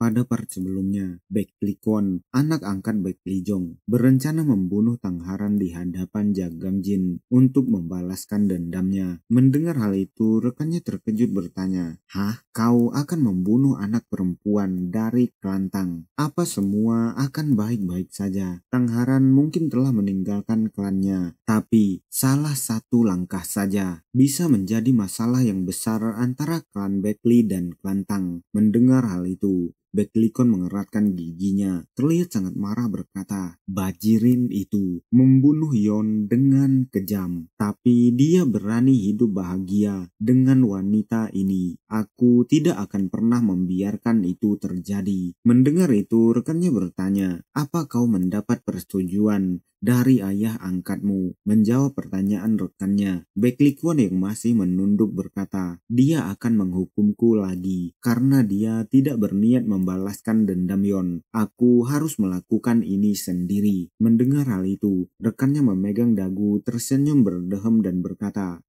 Pada part sebelumnya, Baek Lee-kwon, anak angkat Baek Lee-jong, berencana membunuh Tang Haran di hadapan Jak Gang-jin untuk membalaskan dendamnya. Mendengar hal itu, rekannya terkejut bertanya, "Hah? Kau akan membunuh anak perempuan dari Klantang? Apa semua akan baik-baik saja?" Tang Haran mungkin telah meninggalkan klannya, tapi salah satu langkah saja bisa menjadi masalah yang besar antara klan Baek Lee dan Klantang. Mendengar hal itu, Baek Lee-kwon mengeratkan giginya, terlihat sangat marah berkata, "Bajirin itu membunuh Yeon dengan kejam, tapi dia berani hidup bahagia dengan wanita ini. Aku tidak akan pernah membiarkan itu terjadi." Mendengar itu, rekannya bertanya, "Apa kau mendapat persetujuan dari ayah angkatmu?" Menjawab pertanyaan rekannya, Baek Lee-kwon yang masih menunduk berkata, "Dia akan menghukumku lagi karena dia tidak berniat membalaskan dendam Yeon. Aku harus melakukan ini sendiri." Mendengar hal itu, rekannya memegang dagu, tersenyum berdehem dan berkata,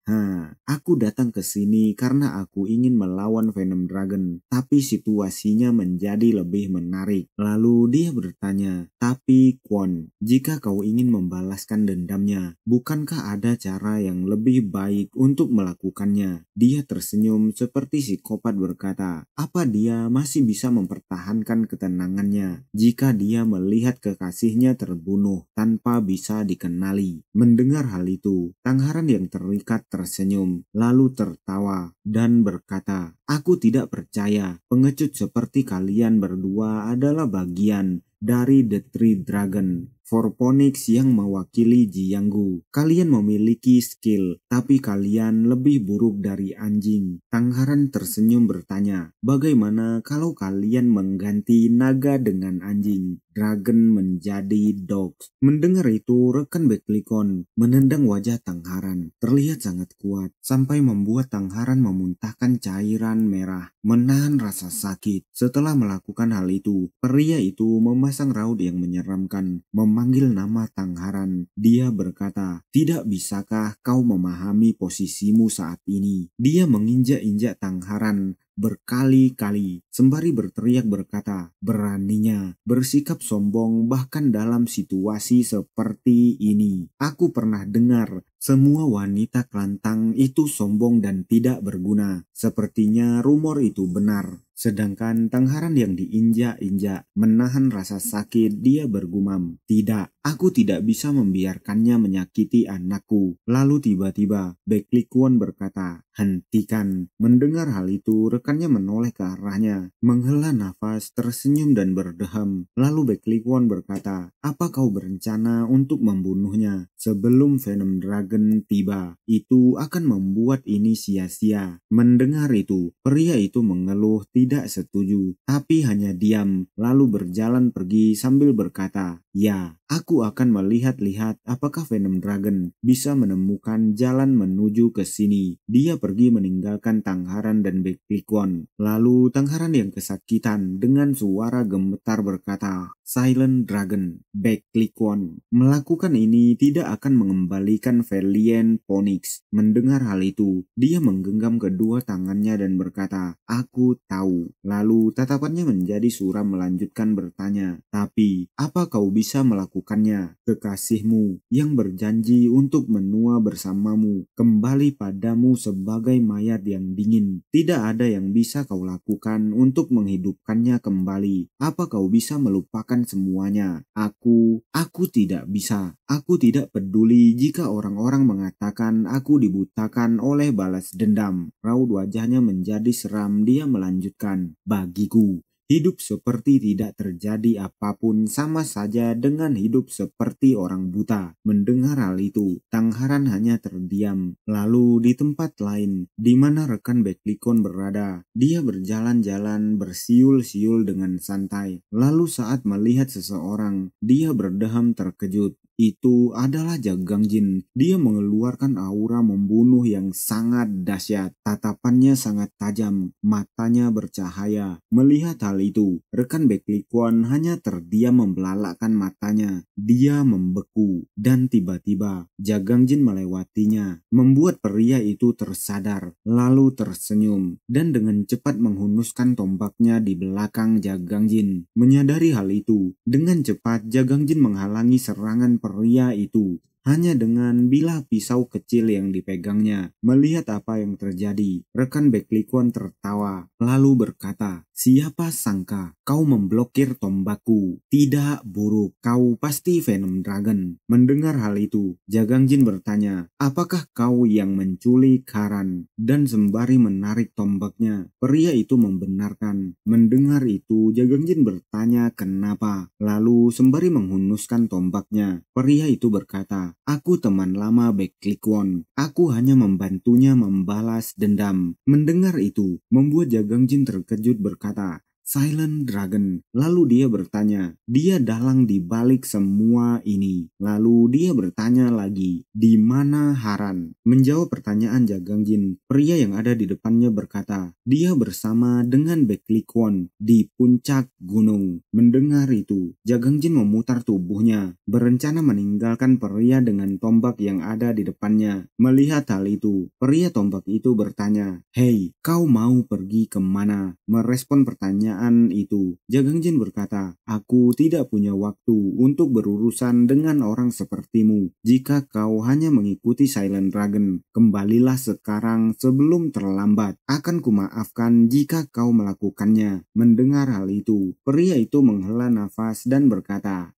Aku datang ke sini karena aku ingin melawan Venom Dragon, tapi situasinya menjadi lebih menarik." Lalu dia bertanya, "Tapi Kwon, jika kau ingin membalaskan dendamnya, bukankah ada cara yang lebih baik untuk melakukannya?" Dia tersenyum seperti psikopat berkata, "Apa dia masih bisa mempertahankan ketenangannya jika dia melihat kekasihnya terbunuh tanpa bisa dikenali?" Mendengar hal itu, Tang Haran yang terikat tersenyum, lalu tertawa dan berkata, "Aku tidak percaya pengecut seperti kalian berdua adalah bagian dari The Three Dragon. Forponix yang mewakili Jianggu. Kalian memiliki skill, tapi kalian lebih buruk dari anjing." Tang Haran tersenyum bertanya, "Bagaimana kalau kalian mengganti naga dengan anjing? Dragon menjadi dogs." Mendengar itu, rekan Baek Lee-kwon menendang wajah Tang Haran. Terlihat sangat kuat, sampai membuat Tang Haran memuntahkan cairan merah, menahan rasa sakit. Setelah melakukan hal itu, pria itu memasang raut yang menyeramkan, memanggil nama Tang Haran. Dia berkata, "Tidak bisakah kau memahami posisimu saat ini?" Dia menginjak-injak Tang Haran berkali-kali sembari berteriak berkata, "Beraninya bersikap sombong bahkan dalam situasi seperti ini. Aku pernah dengar semua wanita Klantang itu sombong dan tidak berguna. Sepertinya rumor itu benar." Sedangkan Tang Haran yang diinjak-injak menahan rasa sakit, dia bergumam, "Tidak, aku tidak bisa membiarkannya menyakiti anakku." Lalu tiba-tiba Baek Lee-kwon berkata, "Hentikan." Mendengar hal itu, rekannya menoleh ke arahnya, menghela nafas, tersenyum dan berdehem. Lalu Baek Lee-kwon berkata, "Apa kau berencana untuk membunuhnya sebelum Venom Dragon tiba? Itu akan membuat ini sia-sia." Mendengar itu, pria itu mengeluh tidak setuju, tapi hanya diam, lalu berjalan pergi sambil berkata, "Ya, aku akan melihat-lihat apakah Venom Dragon bisa menemukan jalan menuju ke sini." Dia pergi meninggalkan Tang Haran dan Baek Lee-kwon. Lalu Tang Haran yang kesakitan dengan suara gemetar berkata, "Silent Dragon." Baek Lee-kwon melakukan ini tidak akan mengembalikan Valiant Phoenix. Mendengar hal itu, dia menggenggam kedua tangannya dan berkata, "Aku tahu." Lalu tatapannya menjadi suram melanjutkan bertanya, "Tapi apa kau bisa melakukannya? Kekasihmu yang berjanji untuk menua bersamamu kembali padamu sebagai mayat yang dingin. Tidak ada yang bisa kau lakukan untuk menghidupkannya kembali. Apa kau bisa melupakan semuanya? Aku tidak bisa. Aku tidak peduli jika orang-orang mengatakan aku dibutakan oleh balas dendam." Raut wajahnya menjadi seram. Dia melanjutkan, "Bagiku, hidup seperti tidak terjadi apapun sama saja dengan hidup seperti orang buta." Mendengar hal itu, Tang Haran hanya terdiam. Lalu di tempat lain, di mana rekan Baek Lee-kwon berada, dia berjalan-jalan bersiul-siul dengan santai. Lalu saat melihat seseorang, dia berdehem terkejut. Itu adalah Jak Gang-jin. Dia mengeluarkan aura membunuh yang sangat dahsyat. Tatapannya sangat tajam, matanya bercahaya. Melihat hal itu, rekan Baekli Kwon hanya terdiam membelalakkan matanya. Dia membeku dan tiba-tiba Jagangjin melewatinya, membuat pria itu tersadar, lalu tersenyum dan dengan cepat menghunuskan tombaknya di belakang Jagangjin. Menyadari hal itu, dengan cepat Jagangjin menghalangi serangan pria itu. Hanya dengan bilah pisau kecil yang dipegangnya. Melihat apa yang terjadi, rekan Baekli Kwon tertawa, lalu berkata, "Siapa sangka kau memblokir tombakku? Tidak buruk, kau pasti Venom Dragon." Mendengar hal itu, Jagangjin bertanya, "Apakah kau yang menculik Haran?" Dan sembari menarik tombaknya, pria itu membenarkan. Mendengar itu, Jagangjin bertanya kenapa. Lalu sembari menghunuskan tombaknya, pria itu berkata, "Aku teman lama Baekli Kwon. Aku hanya membantunya membalas dendam." Mendengar itu, membuat Jagangjin terkejut berkata, "Silent Dragon." Lalu dia bertanya, "Dia dalang di balik semua ini." Lalu dia bertanya lagi, "Di mana Haran?" Menjawab pertanyaan Jagangjin, pria yang ada di depannya berkata, "Dia bersama dengan Baekli Kwon di puncak gunung." Mendengar itu, Jagangjin memutar tubuhnya, berencana meninggalkan pria dengan tombak yang ada di depannya. Melihat hal itu, pria tombak itu bertanya, "Hei, kau mau pergi kemana?" Merespon pertanyaan itu, Jagangjin berkata, "Aku tidak punya waktu untuk berurusan dengan orang sepertimu. Jika kau hanya mengikuti Silent Dragon, kembalilah sekarang sebelum terlambat. Akan kumaafkan jika kau melakukannya." Mendengar hal itu, pria itu menghela nafas dan berkata,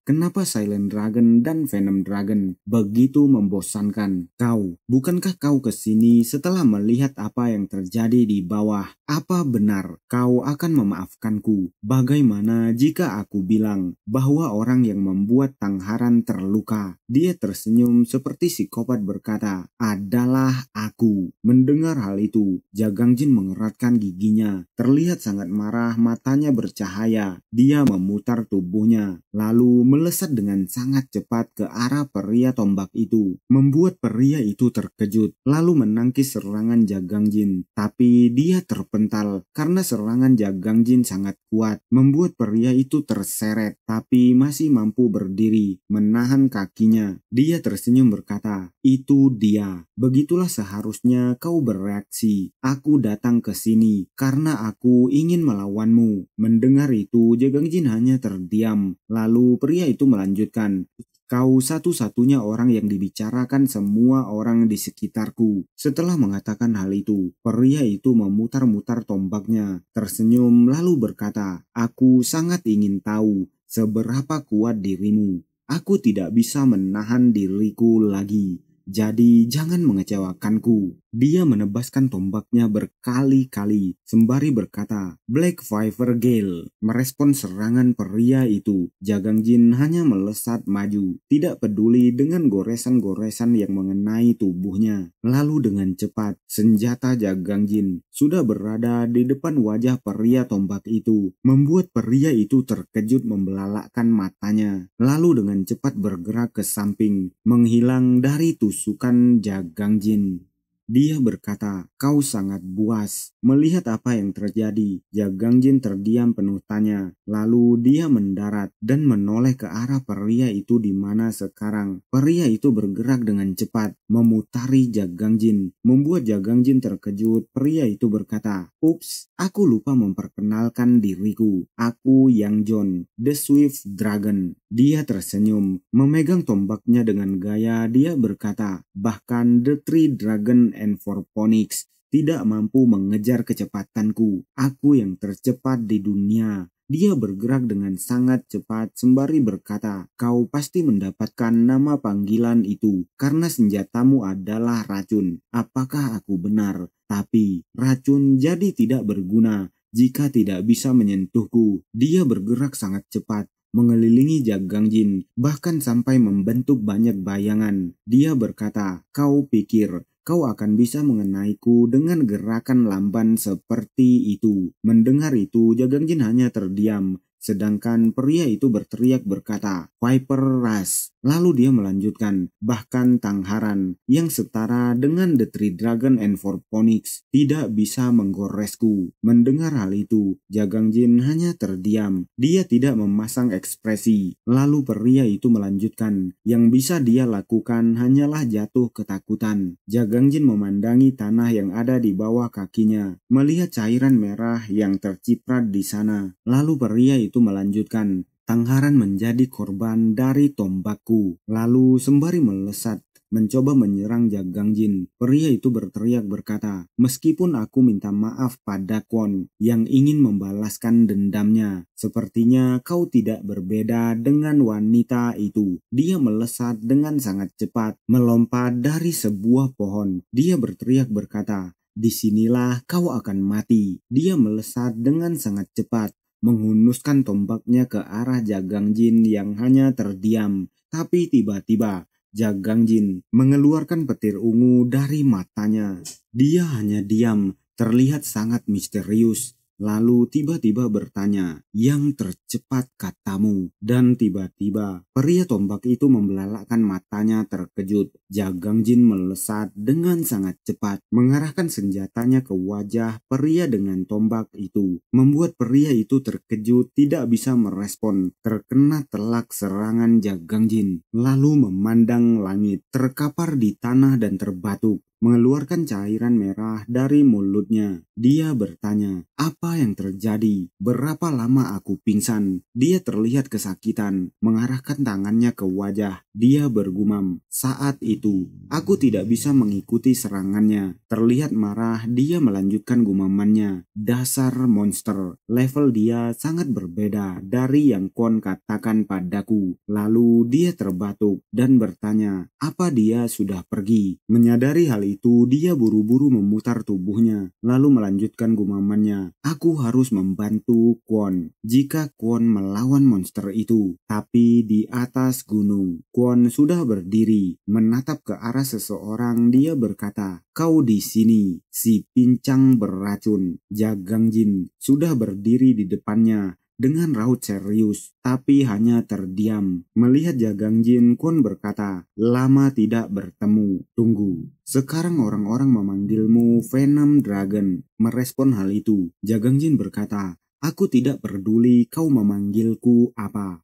"Kenapa Silent Dragon dan Venom Dragon begitu membosankan? Bukankah kau kesini setelah melihat apa yang terjadi di bawah? Apa benar kau akan memaafkanku? Bagaimana jika aku bilang bahwa orang yang membuat Tang Haran terluka?" Dia tersenyum seperti psikopat berkata, "Adalah aku." Mendengar hal itu, Jagangjin mengeratkan giginya. Terlihat sangat marah, matanya bercahaya. Dia memutar tubuhnya, lalu melesat dengan sangat cepat ke arah pria tombak itu, membuat pria itu terkejut, lalu menangkis serangan Jagangjin. Tapi dia terpental karena serangan Jagangjin sangat kuat, membuat pria itu terseret, tapi masih mampu berdiri, menahan kakinya. Dia tersenyum berkata, "Itu dia. Begitulah seharusnya kau bereaksi. Aku datang ke sini karena aku ingin melawanmu." Mendengar itu, Jagangjin hanya terdiam. Lalu pria itu melanjutkan, "Kau satu-satunya orang yang dibicarakan semua orang di sekitarku." Setelah mengatakan hal itu, pria itu memutar-mutar tombaknya, tersenyum lalu berkata, "Aku sangat ingin tahu seberapa kuat dirimu. Aku tidak bisa menahan diriku lagi. Jadi jangan mengecewakanku." Dia menebaskan tombaknya berkali-kali sembari berkata, "Black Viper Gale." Merespon serangan pria itu, Jagangjin hanya melesat maju, tidak peduli dengan goresan-goresan yang mengenai tubuhnya. Lalu dengan cepat, senjata Jagangjin sudah berada di depan wajah pria tombak itu, membuat pria itu terkejut membelalakkan matanya. Lalu dengan cepat bergerak ke samping, menghilang dari tusukan Jagangjin. Dia berkata, "Kau sangat buas." Melihat apa yang terjadi, Jagangjin terdiam penuh tanya. Lalu dia mendarat dan menoleh ke arah pria itu di mana sekarang. Pria itu bergerak dengan cepat, memutari Jagangjin, membuat Jagangjin terkejut. Pria itu berkata, "Ups, aku lupa memperkenalkan diriku. Aku Yang Jon, The Swift Dragon." Dia tersenyum, memegang tombaknya dengan gaya. Dia berkata, "Bahkan The Three Dragon and Four Phoenix tidak mampu mengejar kecepatanku. Aku yang tercepat di dunia." Dia bergerak dengan sangat cepat sembari berkata, "Kau pasti mendapatkan nama panggilan itu karena senjatamu adalah racun. Apakah aku benar? Tapi racun jadi tidak berguna jika tidak bisa menyentuhku." Dia bergerak sangat cepat, mengelilingi Jagangjin, bahkan sampai membentuk banyak bayangan. Dia berkata, "Kau pikir kau akan bisa mengenaiku dengan gerakan lamban seperti itu?" Mendengar itu, Jagangjin hanya terdiam, sedangkan pria itu berteriak berkata, Viper Rush. Lalu dia melanjutkan, bahkan Tangharan yang setara dengan The Three Dragon and Four Phoenix tidak bisa menggoresku. Mendengar hal itu, Jagangjin hanya terdiam. Dia tidak memasang ekspresi. Lalu pria itu melanjutkan, yang bisa dia lakukan hanyalah jatuh ketakutan. Jagangjin memandangi tanah yang ada di bawah kakinya, melihat cairan merah yang terciprat di sana. Lalu pria itu melanjutkan, Tangharan menjadi korban dari tombakku. Lalu sembari melesat, mencoba menyerang Jagangjin. Pria itu berteriak berkata, meskipun aku minta maaf pada Kwon yang ingin membalaskan dendamnya, sepertinya kau tidak berbeda dengan wanita itu. Dia melesat dengan sangat cepat, melompat dari sebuah pohon. Dia berteriak berkata, disinilah kau akan mati. Dia melesat dengan sangat cepat, menghunuskan tombaknya ke arah Jagangjin yang hanya terdiam. Tapi tiba-tiba Jagangjin mengeluarkan petir ungu dari matanya. Dia hanya diam, terlihat sangat misterius. Lalu tiba-tiba bertanya, yang tercepat katamu. Dan tiba-tiba pria tombak itu membelalakkan matanya terkejut. Jagangjin melesat dengan sangat cepat, mengarahkan senjatanya ke wajah pria dengan tombak itu. Membuat pria itu terkejut, tidak bisa merespon, terkena telak serangan Jagangjin. Lalu memandang langit, terkapar di tanah dan terbatuk, mengeluarkan cairan merah dari mulutnya. Dia bertanya, apa yang terjadi? Berapa lama aku pingsan? Dia terlihat kesakitan, mengarahkan tangannya ke wajah. Dia bergumam, saat itu, aku tidak bisa mengikuti serangannya. Terlihat marah, dia melanjutkan gumamannya. Dasar monster, level dia sangat berbeda dari yang Kwon katakan padaku. Lalu dia terbatuk dan bertanya, apa dia sudah pergi? Menyadari hal itu, dia buru-buru memutar tubuhnya, lalu melanjutkan gumamannya. Aku harus membantu Kwon jika Kwon melawan monster itu. Tapi di atas gunung, Kwon sudah berdiri, menatap ke arah seseorang. Dia berkata, kau di sini, si pincang beracun. Jagangjin sudah berdiri di depannya dengan raut serius, tapi hanya terdiam. Melihat Jagangjin, Kwon berkata, lama tidak bertemu. Tunggu, sekarang orang-orang memanggilmu Venom Dragon. Merespon hal itu, Jagangjin berkata, aku tidak peduli kau memanggilku apa.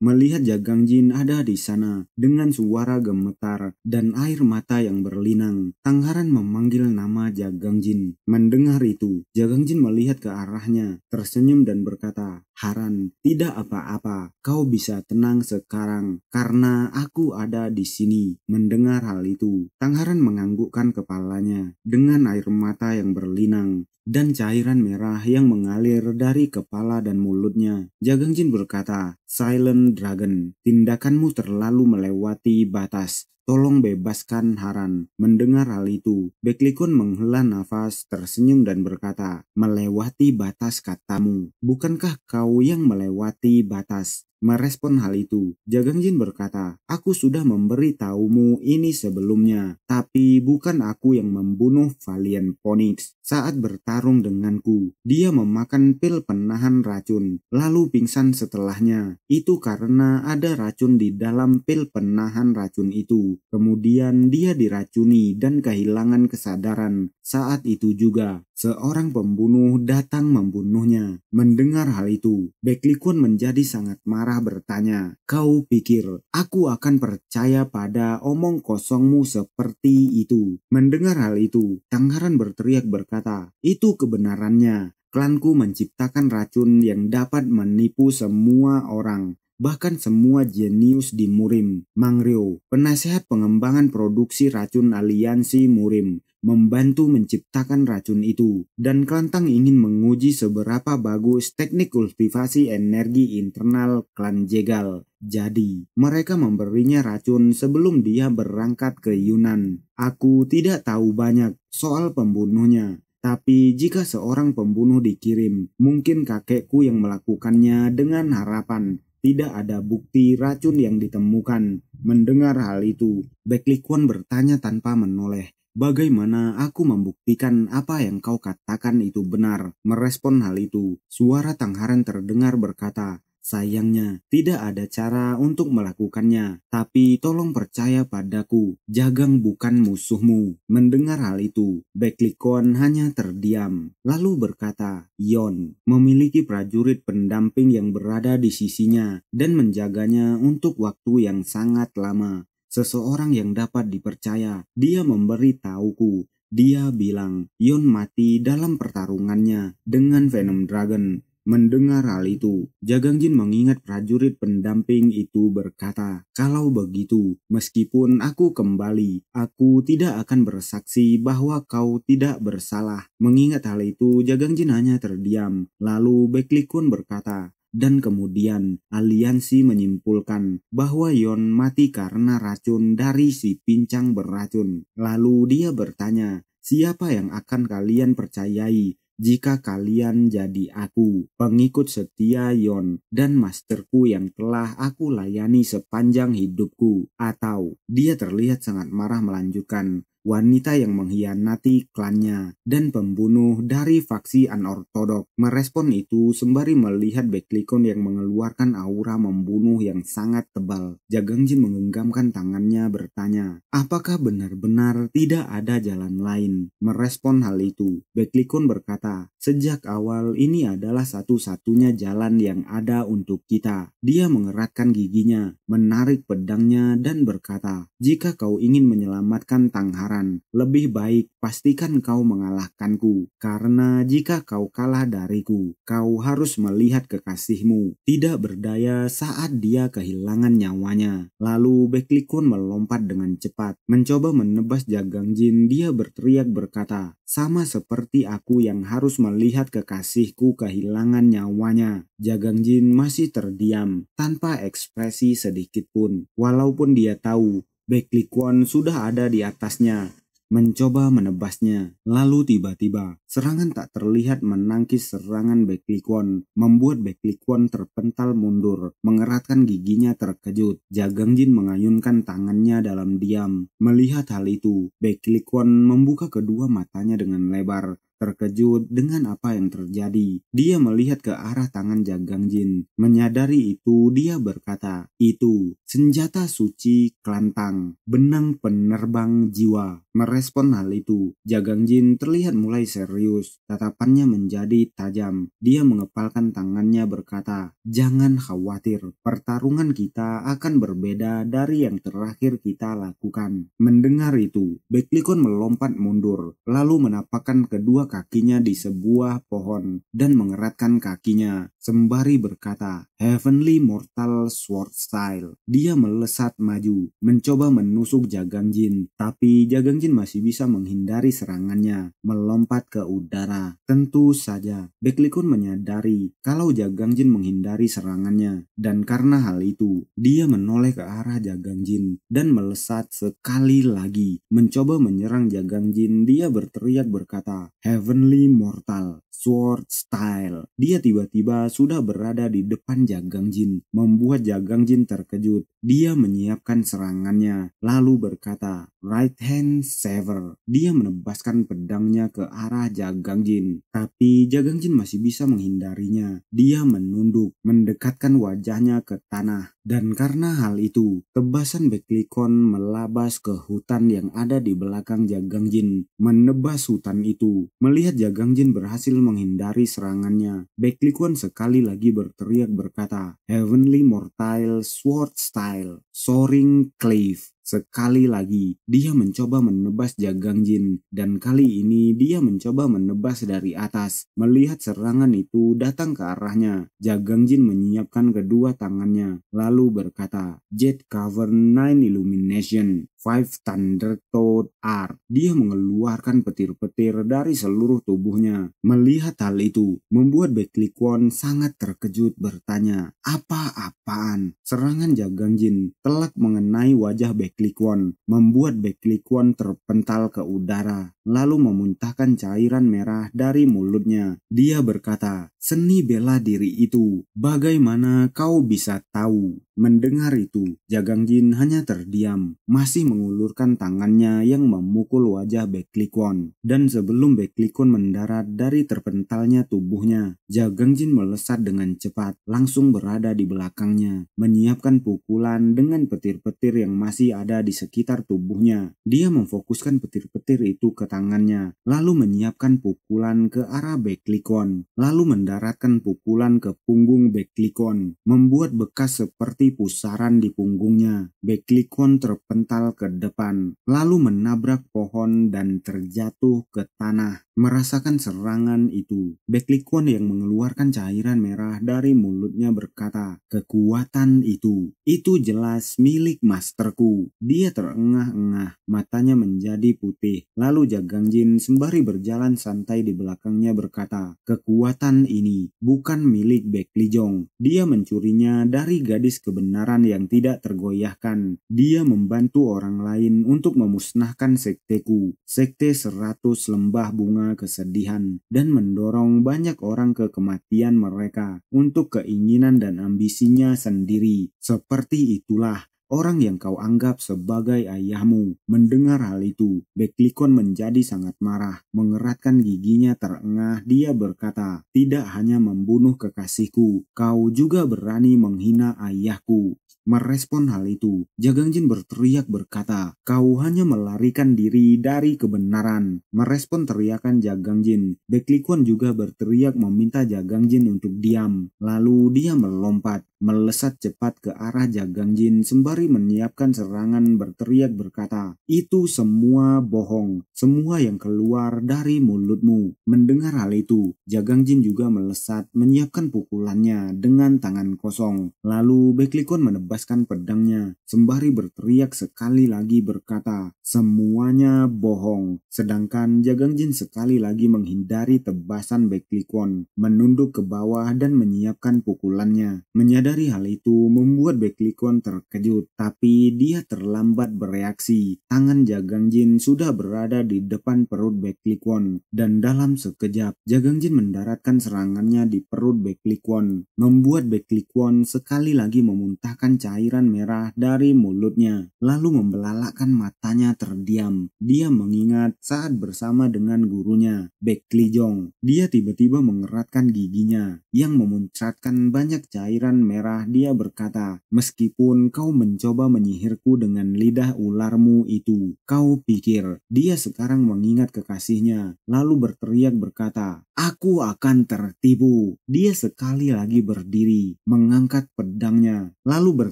Melihat Jagangjin ada di sana dengan suara gemetar dan air mata yang berlinang, Tangharan memanggil nama Jagangjin. Mendengar itu, Jagangjin melihat ke arahnya, tersenyum dan berkata, Haran, tidak apa-apa, kau bisa tenang sekarang karena aku ada di sini. Mendengar hal itu, Tangharan menganggukkan kepalanya dengan air mata yang berlinang dan cairan merah yang mengalir dari kepala dan mulutnya. Jagangjin berkata, Silent Dragon, tindakanmu terlalu melewati batas. Tolong bebaskan Haran. Mendengar hal itu, Beklikun menghela nafas, tersenyum dan berkata, melewati batas katamu. Bukankah kau yang melewati batas? Merespon hal itu, Jagangjin berkata, aku sudah memberi tahumu ini sebelumnya, tapi bukan aku yang membunuh Valiant Phoenix. Saat bertarung denganku, dia memakan pil penahan racun, lalu pingsan setelahnya. Itu karena ada racun di dalam pil penahan racun itu. Kemudian dia diracuni dan kehilangan kesadaran. Saat itu juga, seorang pembunuh datang membunuhnya. Mendengar hal itu, Beklikun menjadi sangat marah bertanya, kau pikir aku akan percaya pada omong kosongmu seperti itu? Mendengar hal itu, Tangharan berteriak berkata, itu kebenarannya. Klanku menciptakan racun yang dapat menipu semua orang, bahkan semua jenius di Murim. Mangryo, penasehat pengembangan produksi racun aliansi Murim, membantu menciptakan racun itu, dan Klantang ingin menguji seberapa bagus teknik kultivasi energi internal klan Jegal. Jadi, mereka memberinya racun sebelum dia berangkat ke Yunan. Aku tidak tahu banyak soal pembunuhnya, tapi jika seorang pembunuh dikirim, mungkin kakekku yang melakukannya dengan harapan tidak ada bukti racun yang ditemukan. Mendengar hal itu, Beklikun bertanya tanpa menoleh, bagaimana aku membuktikan apa yang kau katakan itu benar? Merespon hal itu, suara Tangharan terdengar berkata, Sayangnya, tidak ada cara untuk melakukannya. Tapi tolong percaya padaku, Jagang bukan musuhmu. Mendengar hal itu, Beklikon hanya terdiam. Lalu berkata, Yon memiliki prajurit pendamping yang berada di sisinya dan menjaganya untuk waktu yang sangat lama. Seseorang yang dapat dipercaya. Dia memberi tahuku. Dia bilang, Yon mati dalam pertarungannya dengan Venom Dragon. Mendengar hal itu, Jagang Jin mengingat prajurit pendamping itu berkata, kalau begitu, meskipun aku kembali, aku tidak akan bersaksi bahwa kau tidak bersalah. Mengingat hal itu, Jagang Jin hanya terdiam. Lalu Beklikun berkata, dan kemudian aliansi menyimpulkan bahwa Yon mati karena racun dari si pincang beracun. Lalu dia bertanya, siapa yang akan kalian percayai jika kalian jadi aku, pengikut setia Yon dan masterku yang telah aku layani sepanjang hidupku? Atau dia terlihat sangat marah melanjutkan, wanita yang mengkhianati klannya dan pembunuh dari faksi unortodok. Merespon itu sembari melihat Beklikon yang mengeluarkan aura membunuh yang sangat tebal. Jagang Jin menggenggamkan tangannya bertanya, apakah benar-benar tidak ada jalan lain? Merespon hal itu, Beklikon berkata, sejak awal ini adalah satu-satunya jalan yang ada untuk kita. Dia mengeratkan giginya, menarik pedangnya dan berkata, jika kau ingin menyelamatkan Tangharan, lebih baik pastikan kau mengalahkanku. Karena jika kau kalah dariku, kau harus melihat kekasihmu tidak berdaya saat dia kehilangan nyawanya. Lalu Beklikun melompat dengan cepat, mencoba menebas Jagang Jin. Dia berteriak berkata, sama seperti aku yang harus melihat kekasihku kehilangan nyawanya. Jagang Jin masih terdiam, tanpa ekspresi sedikit pun. Walaupun dia tahu Beklikun sudah ada di atasnya, mencoba menebasnya. Lalu tiba-tiba, serangan tak terlihat menangkis serangan Beklikun, membuat Beklikun terpental mundur, mengeratkan giginya terkejut. Jagang Jin mengayunkan tangannya dalam diam. Melihat hal itu, Beklikun membuka kedua matanya dengan lebar, terkejut dengan apa yang terjadi. Dia melihat ke arah tangan Jagang Jin. Menyadari itu, dia berkata, itu senjata suci Klantang, benang penerbang jiwa. Merespon hal itu, Jagang Jin terlihat mulai serius. Tatapannya menjadi tajam. Dia mengepalkan tangannya berkata, jangan khawatir, pertarungan kita akan berbeda dari yang terakhir kita lakukan. Mendengar itu, Beklikun melompat mundur, lalu menapakkan kedua kakinya di sebuah pohon dan mengeratkan kakinya sembari berkata, Heavenly Mortal Sword Style. Dia melesat maju, mencoba menusuk Jagang Jin, tapi Jagang Jin masih bisa menghindari serangannya, melompat ke udara. Tentu saja, Beklikun menyadari kalau Jagang Jin menghindari serangannya, dan karena hal itu, dia menoleh ke arah Jagang Jin dan melesat sekali lagi, mencoba menyerang Jagang Jin. Dia berteriak berkata, Heavenly Mortal Sword Style. Dia tiba-tiba sudah berada di depan Jagang Jin, membuat Jagang Jin terkejut. Dia menyiapkan serangannya, lalu berkata, Right Hand Saver. Dia menebaskan pedangnya ke arah Jagang Jin, tapi Jagang Jin masih bisa menghindarinya. Dia menunduk, mendekatkan wajahnya ke tanah, dan karena hal itu, tebasan Beklikon melabas ke hutan yang ada di belakang Jagang Jin. Menebas hutan itu, melihat Jagang Jin berhasil menghindari serangannya, Beklikon sekali lagi berteriak berkata, Heavenly Mortal Sword Style, Soaring Cleave. Sekali lagi, dia mencoba menebas Jagang Jin, dan kali ini dia mencoba menebas dari atas. Melihat serangan itu datang ke arahnya, Jagang Jin menyiapkan kedua tangannya, lalu berkata, Jet Cavern 9 Illumination, 5 Thunder Toad Art. Dia mengeluarkan petir-petir dari seluruh tubuhnya. Melihat hal itu, membuat Beklikon sangat terkejut bertanya, apa-apaan? Serangan Jagang Jin telak mengenai wajah Beklikon, membuat Beklikon terpental ke udara, lalu memuntahkan cairan merah dari mulutnya. Dia berkata, seni bela diri itu, bagaimana kau bisa tahu? Mendengar itu, Jagang Jin hanya terdiam, masih mengulurkan tangannya yang memukul wajah Beklikon. Dan sebelum Beklikon mendarat dari terpentalnya tubuhnya, Jagangjin melesat dengan cepat, langsung berada di belakangnya, menyiapkan pukulan dengan petir-petir yang masih ada di sekitar tubuhnya. Dia memfokuskan petir-petir itu ke tangannya, lalu menyiapkan pukulan ke arah Beklikon, lalu mendaratkan pukulan ke punggung Beklikon, membuat bekas seperti pusaran di punggungnya. Beklikon terpental ke depan, lalu menabrak pohon dan terjatuh ke tanah. Merasakan serangan itu, Beklikon yang mengeluarkan cairan merah dari mulutnya berkata, "Kekuatan itu jelas milik masterku." Dia terengah-engah, matanya menjadi putih. Lalu Jagangjin sembari berjalan santai di belakangnya berkata, "Kekuatan ini bukan milik Beklijong. Dia mencurinya dari gadis kebenaran yang tidak tergoyahkan. Dia membantu orang lain untuk memusnahkan sekteku, sekte 100 lembah bunga kesedihan, dan mendorong banyak orang ke kematian mereka untuk keinginan dan ambisinya sendiri. Seperti itulah orang yang kau anggap sebagai ayahmu." Mendengar hal itu, Beklikon menjadi sangat marah. Mengeratkan giginya terengah, dia berkata, "Tidak hanya membunuh kekasihku, kau juga berani menghina ayahku." Merespon hal itu, Jagangjin berteriak berkata, "Kau hanya melarikan diri dari kebenaran." Merespon teriakan Jagangjin, Beklikon juga berteriak meminta Jagangjin untuk diam. Lalu dia melompat, melesat cepat ke arah Jagangjin sembari menyiapkan serangan berteriak berkata, "Itu semua bohong, semua yang keluar dari mulutmu." Mendengar hal itu, Jagangjin juga melesat menyiapkan pukulannya dengan tangan kosong. Lalu Beklikon menebaskan pedangnya sembari berteriak sekali lagi berkata, "Semuanya bohong." Sedangkan Jagangjin sekali lagi menghindari tebasan Beklikon, menunduk ke bawah dan menyiapkan pukulannya. Menyadari hal itu membuat Beklikon terkejut, tapi dia terlambat bereaksi. Tangan Jagangjin sudah berada di depan perut Beklikon, dan dalam sekejap Jagangjin mendaratkan serangannya di perut Beklikon, membuat Beklikon sekali lagi memuntahkan cairan merah dari mulutnya, lalu membelalakkan matanya terdiam. Dia mengingat saat bersama dengan gurunya, Beklijong. Dia tiba-tiba mengeratkan giginya yang memuncratkan banyak cairan merah. Dia berkata, "Meskipun kau mencoba menyihirku dengan lidah ularmu itu, kau pikir dia sekarang mengingat kekasihnya?" Lalu berteriak berkata, "Aku akan tertipu." Dia sekali lagi berdiri, mengangkat pedangnya, lalu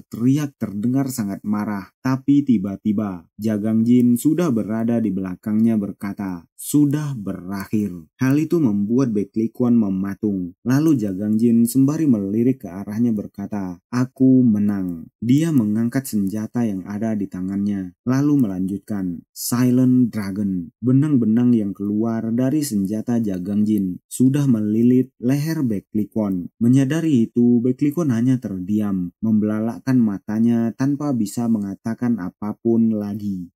berteriak terdengar sangat marah. Tapi tiba-tiba Jagangjin sudah berada di belakangnya berkata, "Sudah berakhir." Hal itu membuat Beklikon mematung. Lalu Jagangjin sembari melirik ke arahnya berkata, "Aku menang." Dia mengangkat senjata yang ada di tangannya, lalu melanjutkan, "Silent Dragon." Benang-benang yang keluar dari senjata Jagangjin sudah melilit leher Beklikon. Menyadari itu, Beklikon hanya terdiam, membelalakkan matanya tanpa bisa mengatakan apapun lagi.